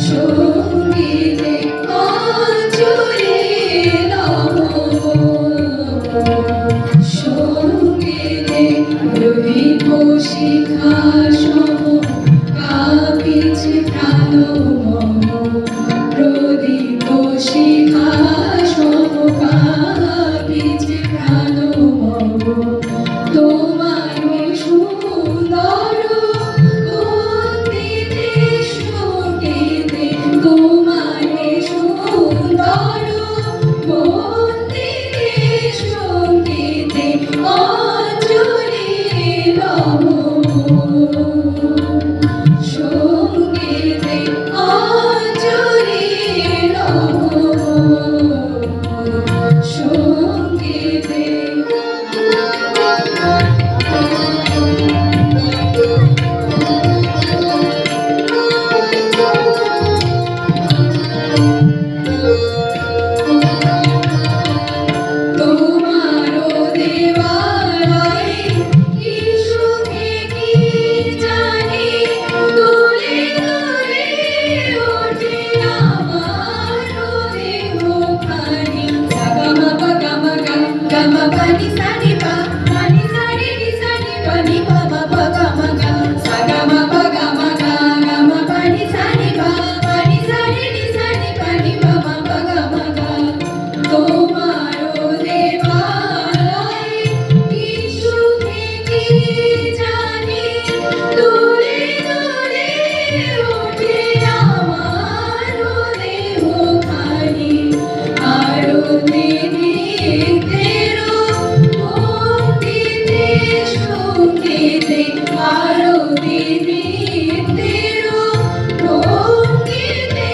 সঙ্গীতে অঞ্জলি সঙ্গীতে প্রদীপ শিখা সম কাঁপিছে প্রাণ মম প্রদীপ শিখা সম কাঁপিছে প্রাণ মম তোমার সুন্দর বন্দিতে সঙ্গীতে তোমার সুন্দর বন্দিতে সঙ্গীতে অঞ্জলি সঙ্গীতে অঞ্জলি সঙ্গীতে তোমারো দেওয়ায় কি সুখে কি জানি দুলে দুলে ওঠে আমারো দেহখানি গামা পানি সানি পা পানি সানি নি সানি পানি পা মা পা গামা গা সা গামা পা গামা গা গামা পানি সানি পা পানি সানি নি সানি পানি পা মা পা গামা গা তোমারো দেওয়ায় কি সুখে কি জানি দুলে দুলে ওঠে আমারো দেহখানি আরতি নিত্যেরো ভক্তিতে সঙ্গীতে আরতি নিত্যেরো ভক্তিতে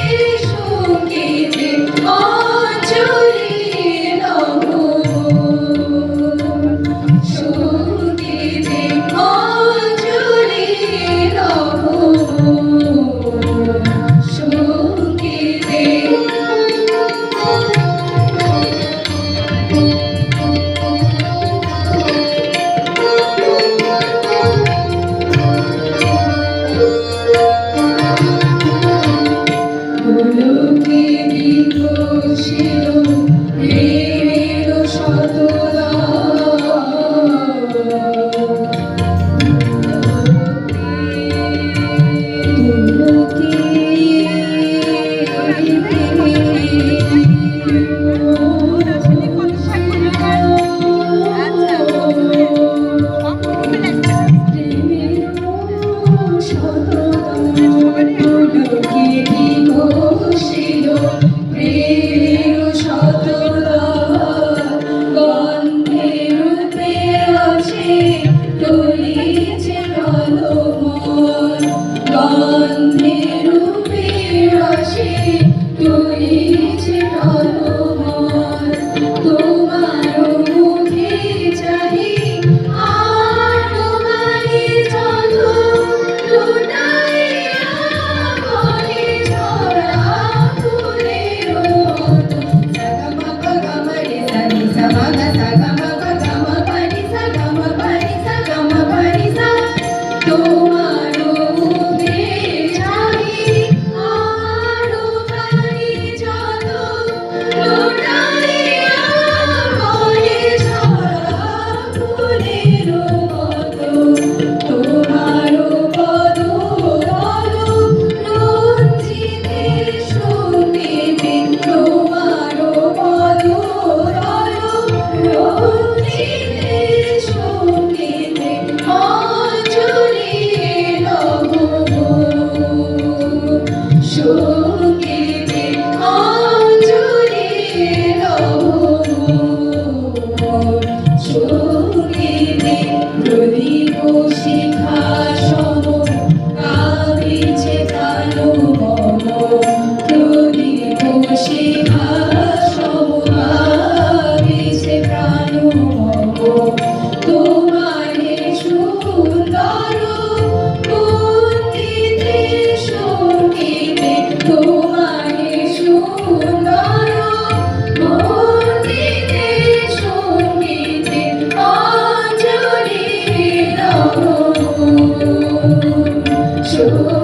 সঙ্গীতে অঞ্জলি সঙ্গীতে অঞ্জলি সঙ্গীতে পুলকে বিকশিত প্রেমের শতদল পুলকে তোমার মুখে চাহি আর তোমারি যত লুটাইয়া বলে ঝরা ফুলের মতো সাগমা পগমা রে সানি সামাগা সাগমা পগমা পানি সাগমা পানি সাগমা পানি সা তোমার মুখে চাহি আর তোমারি যত লুটাইয়া বলে ঝরা ফুলের মতো তোমার পদতল রঞ্জিতে সঙ্গীতে তোমার পদতল রঞ্জিতে সঙ্গীতে অঞ্জলি সঙ্গীতে অঞ্জলি সঙ্গীতে প্রদীপ শিখা সম কাঁপিছে প্রাণ মম প্রদীপ শিখা সম কাঁপিছে প্রাণ মম তোমার সুন্দর বন্দিতে সঙ্গীতে তোমার সুন্দর বন্দিতে সঙ্গীতে অঞ্জলি সঙ্গীতে